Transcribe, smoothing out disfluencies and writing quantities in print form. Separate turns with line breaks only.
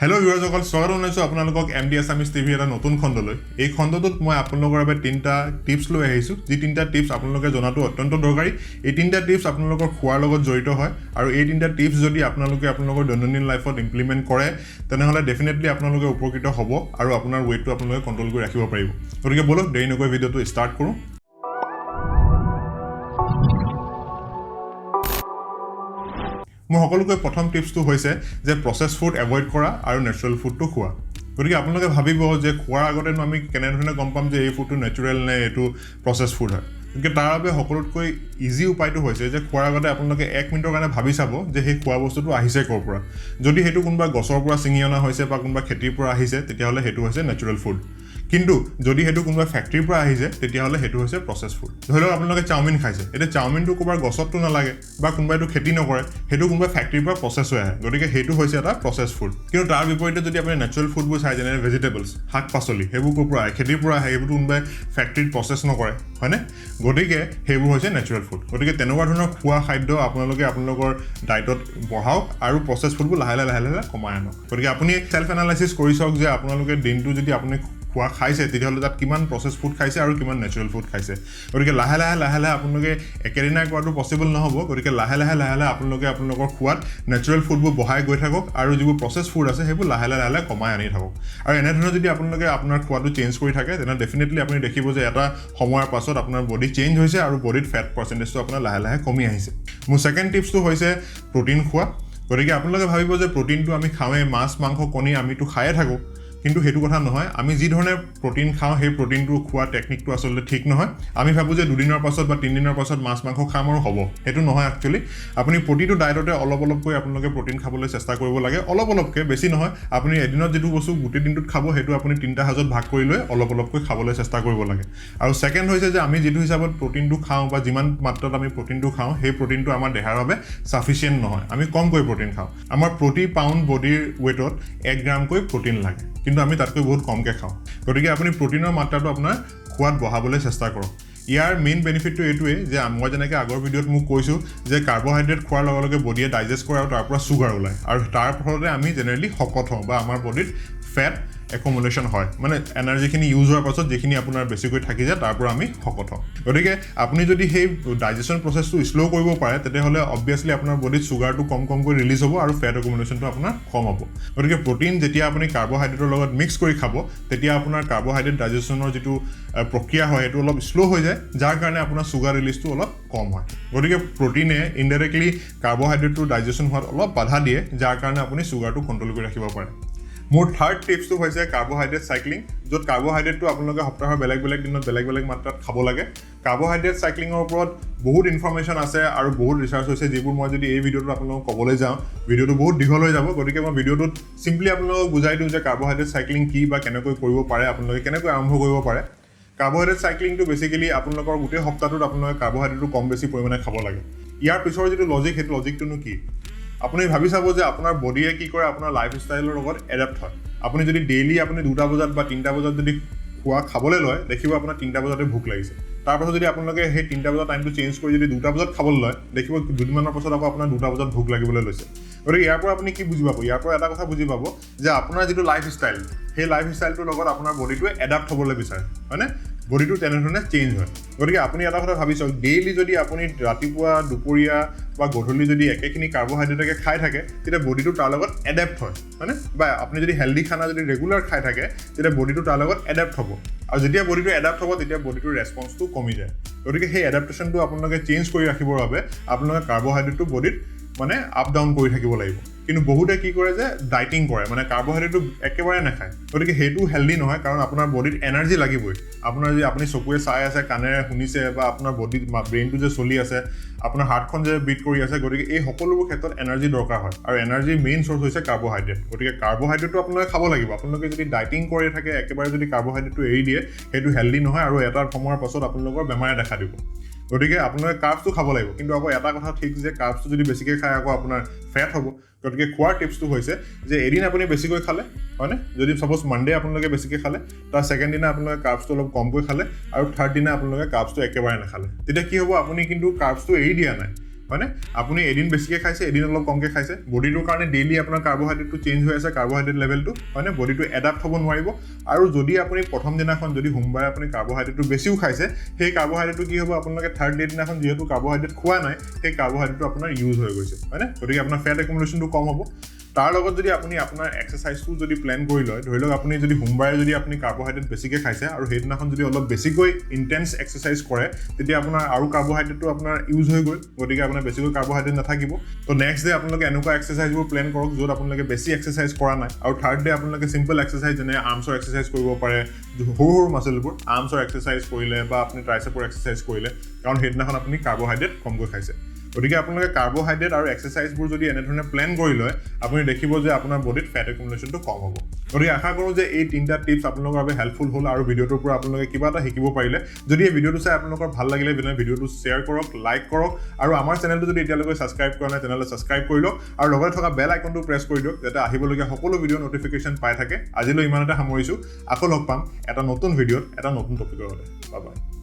Hello' ভিউৱাৰ্ছসকল, স্বাগত জনাইছোঁ আপোনালোকক এমডি আছামিজ টিভি এটা নতুন খণ্ডলৈ। এই খণ্ডটোত মই আপোনালোকৰ বাবে 3টা টিপছ লৈ আহিছোঁ, যি 3টা টিপছ আপোনালোকে জনাটো অত্যন্ত দৰকাৰী। এই 3টা টিপছ আপোনালোকৰ খোৱাৰ লগত জড়িত হয়, আৰু এই 3টা টিপছ যদি আপোনালোকে আপোনালোকৰ দৈনন্দিন লাইফত ইমপ্লিমেণ্ট কৰে তেনেহ'লে ডেফিনেটলি আপোনালোকে উপকৃত হ'ব আৰু আপোনাৰ ৱেইটটো আপোনালোকে কণ্ট্ৰল কৰি ৰাখিব পাৰিব। গতিকে বলক দেৰি নকৰি ভিডিঅ'টো ষ্টাৰ্ট কৰোঁ। মই সকলোকৈ প্ৰথম টিপছটো হৈছে যে প্ৰচেছ ফুড এভইড কৰা আৰু নেচাৰেল ফুডটো খোৱা। গতিকে আপোনালোকে ভাবিব যে খোৱাৰ আগতেনো আমি কেনেধৰণে গম পাম যে এই ফুডটো নেচাৰেল নে এইটো প্ৰচেছ ফুড হয়। গতিকে তাৰ বাবে সকলোতকৈ ইজি উপায়টো হৈছে যে খোৱাৰ আগতে আপোনালোকে 1 মিনিটৰ কাৰণে ভাবি চাব যে সেই খোৱা বস্তুটো আহিছে ক'ৰ পৰা। যদি সেইটো কোনোবা গছৰ পৰা ছিঙি অনা হৈছে বা কোনোবা খেতিৰ পৰা আহিছে তেতিয়াহ'লে সেইটো হৈছে নেচাৰেল ফুড। কিন্তু যদি সেইটো কোনোবা ফেক্টৰীৰ পৰা আহিছে তেতিয়াহ'লে সেইটো হৈছে প্ৰচেছ ফুড। ধৰি লওক আপোনালোকে চাওমিন খাইছে, এতিয়া চাওমিনটো ক'ৰবাৰ গছতটো নালাগে বা কোনোবাইটো খেতি নকৰে, সেইটো কোনোবা ফেক্টৰীৰ পৰা প্ৰচেছ হৈ আহে, গতিকে সেইটো হৈছে এটা প্ৰচেছ ফুড। কিন্তু তাৰ বিপৰীতে যদি আপুনি নেচাৰেল ফুডবোৰ চাই, যেনে ভেজিটেবলছ, শাক পাচলি, সেইবোৰ ক'ৰ পৰা আহে, খেতিৰ পৰা আহে, সেইবোৰ কোনোবাই ফেক্টৰীত প্ৰচেছ নকৰে, হয়নে? গতিকে সেইবোৰ হৈছে নেচাৰেল ফুড। গতিকে তেনেকুৱা ধৰণৰ খোৱা খাদ্য আপোনালোকে আপোনালোকৰ ডায়েটত বঢ়াওক আৰু প্ৰচেছ ফুডবোৰ লাহে লাহে কমাই আনক। গতিকে আপুনি চেল্ফ এনালাইচিছ কৰি চাওক যে আপোনালোকে দিনটো যদি আপুনি খোৱা খাইছে তেতিয়াহ'লে তাত কিমান প্ৰচেছ ফুড খাইছে আৰু কিমান নেচাৰেল ফুড খাইছে। গতিকে লাহে লাহে আপোনালোকে একেদিনাই খোৱাটো পচিবল নহ'ব। গতিকে লাহে লাহে আপোনালোকে আপোনালোকৰ খোৱাত নেচাৰেল ফুডবোৰ বঢ়াই গৈ থাকক আৰু যিবোৰ প্ৰচেছ ফুড আছে সেইবোৰ লাহে লাহে কমাই আনি থাকক। আৰু এনেধৰণে যদি আপোনালোকে আপোনাৰ খোৱাটো চেঞ্জ কৰি থাকে তেনেহ'লে ডেফিনেটলি আপুনি দেখিব যে এটা সময়ৰ পাছত আপোনাৰ বডি চেঞ্জ হৈছে আৰু বডিত ফেট পাৰ্চেণ্টেজটো আপোনাৰ লাহে লাহে কমি আহিছে। মোৰ ছেকেণ্ড টিপছটো হৈছে প্ৰ'টিন খোৱা। গতিকে আপোনালোকে ভাবিব যে প্ৰ'টিনটো আমি খাওঁৱেই, মাছ মাংস কণী আমিতো খায়ে থাকোঁ, কিন্তু সেইটো কথা নহয়। আমি যি ধৰণে প্ৰ'টিন খাওঁ সেই প্ৰ'টিনটো খোৱা টেকনিকটো আচলতে ঠিক নহয়। আমি ভাবোঁ যে 2 দিনৰ পাছত বা 3 দিনৰ পাছত মাছ মাংস খাম আৰু হ'ব, সেইটো নহয় একচুৱেলি। আপুনি প্ৰতিটো ডায়েটতে অলপকৈ আপোনালোকে প্ৰ'টিন খাবলৈ চেষ্টা কৰিব লাগে, অলপকৈ, বেছি নহয়। আপুনি এদিনত যিটো বস্তু গোটেই দিনটোত খাব সেইটো আপুনি 3টা সাজত ভাগ কৰি লৈ অলপকৈ খাবলৈ চেষ্টা কৰিব লাগে। আৰু ছেকেণ্ড হৈছে যে আমি যিটো হিচাপত প্ৰ'টিনটো খাওঁ বা যিমান মাত্ৰাত আমি প্ৰ'টিনটো খাওঁ সেই প্ৰ'টিনটো আমাৰ দেহাৰ বাবে ছাফিচিয়েণ্ট নহয়। আমি কমকৈ প্ৰ'টিন খাওঁ। আমাৰ প্ৰতি পাউণ্ড বডিৰ ৱেইটত 1 গ্ৰামকৈ প্ৰ'টিন লাগে, কিন্তু আমি তাতকৈ বহুত কমকৈ খাওঁ। গতিকে আপুনি প্ৰ'টিনৰ মাত্ৰাটো আপোনাৰ খোৱাত বঢ়াবলৈ চেষ্টা কৰক। ইয়াৰ মেইন বেনিফিটটো এইটোৱেই যে মই যেনেকৈ আগৰ ভিডিঅ'ত মোক কৈছোঁ যে কাৰ্বহাইড্ৰেট খোৱাৰ লগে লগে বডিয়ে ডাইজেষ্ট কৰে আৰু তাৰ পৰা চুগাৰ ওলায়, আৰু তাৰ ফলতে আমি জেনেৰেলি শকত হওঁ বা আমাৰ বডিত ফেট একুমুলেশ্যন হয়, মানে এনাৰ্জিখিনি ইউজ হোৱাৰ পাছত যিখিনি আপোনাৰ বেছিকৈ থাকি যায় তাৰ পৰা আমি শকত হওঁ। গতিকে আপুনি যদি সেই ডাইজেশ্যন প্ৰচেছটো শ্ল' কৰিব পাৰে তেতিয়াহ'লে অবভিয়াছলি আপোনাৰ বডিত চুগাৰটো কমকৈ ৰিলিজ হ'ব আৰু ফেট একুমুলেশ্যনটো আপোনাৰ কম হ'ব। গতিকে প্ৰ'টিন যেতিয়া আপুনি কাৰ্বহাইড্ৰেটৰ লগত মিক্স কৰি খাব তেতিয়া আপোনাৰ কাৰ্বহাইড্ৰেট ডাইজেশ্যনৰ যিটো প্ৰক্ৰিয়া হয় সেইটো অলপ শ্ল' হৈ যায়, যাৰ কাৰণে আপোনাৰ চুগাৰ ৰিলিজটো অলপ কম হয়। গতিকে প্ৰ'টিনে ইনডাইৰেক্টলি কাৰ্বহাইড্ৰেটটো ডাইজেশ্যন হোৱাত অলপ বাধা দিয়ে, যাৰ কাৰণে আপুনি চুগাৰটো কণ্ট্ৰল কৰি ৰাখিব পাৰে। মোৰ থাৰ্ড টিপছটো হৈছে কাৰ্বহাইড্ৰেট চাইক্লিং, য'ত কাৰ্বহাইড্ৰেটটো আপোনালোকে সপ্তাহৰ বেলেগ দিনত বেলেগ মাত্ৰাত খাব লাগে। কাৰ্বহাইড্ৰেট চাইক্লিঙৰ ওপৰত বহুত ইনফৰ্মেশ্যন আছে আৰু বহুত ৰিচাৰ্চ হৈছে, যিবোৰ মই যদি এই ভিডিঅ'টোত আপোনালোকক ক'বলৈ যাওঁ ভিডিঅ'টো বহুত দীঘল হৈ যাব। গতিকে মই ভিডিঅ'টোত চিম্পলি আপোনালোকক বুজাই দিওঁ যে কাৰ্বহাইড্ৰেট চাইক্লিং কি বা কেনেকৈ কৰিব পাৰে, আপোনালোকে কেনেকৈ আৰম্ভ কৰিব পাৰে। কাৰ্বহাইড্ৰেট চাইক্লিংটো বেছিকেলি আপোনালোকৰ গোটেই সপ্তাহটোত আপোনালোকে কাৰ্বহাইড্ৰেটটো কম বেছি পৰিমাণে খাব লাগে। ইয়াৰ পিছৰ যিটো লজিক সেইটো লজিকটোনো কি? আপুনি ভাবি চাব যে আপোনাৰ বডিয়ে কি কৰে, আপোনাৰ লাইফষ্টাইলৰ লগত এডাপ্ট হয়। আপুনি যদি ডেইলি আপুনি 2টা বজাত বা 3টা বজাত যদি খোৱা খাবলৈ লয়, দেখিব আপোনাৰ 3টা বজাতে ভোক লাগিছে। তাৰপাছত যদি আপোনালোকে সেই 3টা বজাত টাইমটো চেঞ্জ কৰি যদি 2টা বজাত খাবলৈ লয়, দেখিব দুদিনমানৰ পাছত আকৌ আপোনাৰ 2টা বজাত ভোক লাগিবলৈ লৈছে। গতিকে ইয়াৰ পৰা আপুনি কি বুজি পাব? ইয়াৰ পৰা এটা কথা বুজি পাব যে আপোনাৰ যিটো লাইফষ্টাইল সেই লাইফষ্টাইলটোৰ লগত আপোনাৰ বডিটোৱে এডাপ্ট হ'বলৈ বিচাৰে, হয়নে? বডিটো তেনেধৰণে চেঞ্জ হয়। গতিকে আপুনি এটা কথা ভাবি চাওক, ডেইলি যদি আপুনি ৰাতিপুৱা দুপৰীয়া বা গধূলি যদি একেখিনি কাৰ্বহাইড্ৰেটকে খাই থাকে তেতিয়া বডিটো তাৰ লগত এডাপ্ট হয়, হয়নে? বা আপুনি যদি হেল্ডি খানা যদি ৰেগুলাৰ খাই থাকে তেতিয়া বডিটো তাৰ লগত এডাপ্ট হ'ব, আৰু যেতিয়া বডিটো এডাপ্ট হ'ব তেতিয়া বডিটোৰ ৰেছপন্সটো কমি যায়। গতিকে সেই এডাপ্টেশ্যনটো আপোনালোকে চেঞ্জ কৰি ৰাখিবৰ বাবে আপোনালোকে কাৰ্বহাইড্ৰেটটো বডিত মানে আপ ডাউন কৰি থাকিব লাগিব। কিন্তু বহুতে কি কৰে যে ডাইটিং কৰে, মানে কাৰ্বহাইড্ৰেটটো একেবাৰে নাখায়। গতিকে সেইটো হেল্ডি নহয়, কাৰণ আপোনাৰ বডিত এনাৰ্জি লাগিবই। আপোনাৰ যে আপুনি চকুৱে চাই আছে, কাণেৰে শুনিছে, বা আপোনাৰ বডিত ব্ৰেইনটো যে চলি আছে, আপোনাৰ হাৰ্টখন যে বিট কৰি আছে, গতিকে এই সকলোবোৰ ক্ষেত্ৰত এনাৰ্জি দৰকাৰ হয়, আৰু এনাৰ্জিৰ মেইন চ'ৰ্চ হৈছে কাৰ্বহাইড্ৰেট। গতিকে কাৰ্বহাইড্ৰেটটো আপোনালোকে খাব লাগিব। আপোনালোকে যদি ডাইটিং কৰি থাকে, একেবাৰে যদি কাৰ্বহাইড্ৰেটটো এৰি দিয়ে, সেইটো হেল্ডি নহয় আৰু এটা সময়ৰ পাছত আপোনালোকৰ বেমাৰে দেখা দিব। গতিকে আপোনালোকে কাৰ্বছটো খাব লাগিব, কিন্তু আকৌ এটা কথা ঠিক যে কাৰ্বছটো যদি বেছিকৈ খায় আকৌ আপোনাৰ ফেট হ'ব। গতিকে খোৱাৰ টিপছটো হৈছে যে এদিন আপুনি বেছিকৈ খালে, হয়নে? যদি ছাপ'জ মানডে আপোনালোকে বেছিকৈ খালে, তাৰ ছেকেণ্ড দিনা আপোনালোকে কাৰ্বছটো অলপ কমকৈ খালে, আৰু থাৰ্ড দিনা আপোনালোকে কাৰ্বছটো একেবাৰে নাখালে, তেতিয়া কি হ'ব? আপুনি কিন্তু কাৰ্বছটো এৰি দিয়া নাই, হয়নে আপুনি এদিন বেছিকৈ খাইছে এদিন অলপ কমকৈ খাইছে বডিটোৰ কাৰণে ডেইলি আপোনাৰ কাৰ্বহাইড্ৰেটটো চেঞ্জ হৈ আছে কাৰ্বহাইড্ৰেট লেভেলটো হয়নে বডিটো এডাপ্ট হ'ব নোৱাৰিব আৰু যদি আপুনি প্ৰথম দিনাখন যদি সোমবাৰে আপুনি কাৰ্বহাইড্ৰেটটো বেছিও খাইছে সেই কাৰ্বহাইড্ৰেটটো কি হ'ব আপোনালোকে থাৰ্ড ডে দিনাখন যিহেতু কাৰ্বহাইড্ৰেট খোৱা নাই সেই কাৰ্বহাইড্ৰেটটো আপোনাৰ ইউজ হৈ গৈছে হয়নে গতিকে আপোনাৰ ফেট একুমুলেশ্যনটো কম হ'ব তাৰ লগত যদি আপুনি আপোনাৰ এক্সাৰচাইজটো যদি প্লেন কৰি লয় ধৰি লওক আপুনি যদি সোমবাৰে যদি আপুনি কাৰ্বহাইড্ৰেট বেছিকৈ খাইছে আৰু সেইদিনাখন যদি অলপ বেছিকৈ ইণ্টেন্স এক্সাৰচাইজ কৰে তেতিয়া আপোনাৰ আৰু কাৰ্বহাইড্ৰেটটো আপোনাৰ ইউজ হৈ গ'ল গতিকে আপোনাৰ বেছিকৈ কাৰ্বহাইড্ৰেট নাথাকিব তো নেক্সট ডে আপোনালোকে এনেকুৱা এক্সাৰচাইজবোৰ প্লেন কৰক য'ত আপোনালোকে বেছি এক্সাৰচাইজ কৰা নাই আৰু থাৰ্ড ডে আপোনালোকে চিম্পল এক্সাৰচাইজ যেনে আৰ্মছৰ এক্সাৰচাইজ কৰিব পাৰে সৰু সৰু মাছলবোৰ আৰ্মছৰ এক্সাৰচাইজ কৰিলে বা আপুনি ট্ৰাইচেপৰ এক্সাৰচাইজ কৰিলে কাৰণ সেইদিনাখন আপুনি কাৰ্বহাইড্ৰেট কমকৈ খাইছে গতিকে আপোনালোকে কাৰ্বহাইড্ৰেট আৰু এক্সাৰচাইজবোৰ যদি এনেধৰণে প্লেন কৰি লয় আপুনি দেখিব যে আপোনাৰ বডিত ফেট একুমুলেশ্যনটো কম হ'ব গতিকে আশা কৰোঁ যে এই তিনিটা টিপছ আপোনালোকৰ বাবে হেল্পফুল হ'ল আৰু ভিডিঅ'টোৰ পৰা আপোনালোকে কিবা এটা শিকিব পাৰিলে যদি এই ভিডিঅ'টো চাই আপোনালোকৰ ভাল লাগিলে ভিডিঅ'টো শ্বেয়াৰ কৰক লাইক কৰক আৰু আমাৰ চেনেলটো যদি এতিয়ালৈকে ছাবস্ক্ৰাইব কৰা নাই তেনেহ'লে ছাবস্ক্ৰাইব কৰি লওক আৰু লগতে থকা বেল আইকনটো প্ৰেছ কৰি দিয়ক যাতে আহিবলগীয়া সকলো ভিডিঅ' নটিফিকেশ্যন পাই থাকে আজিলৈ ইমানতে সামৰিছোঁ আকৌ লগ পাম এটা নতুন ভিডিঅ'ত এটা নতুন টপিকৰ সৈতে বাই বাই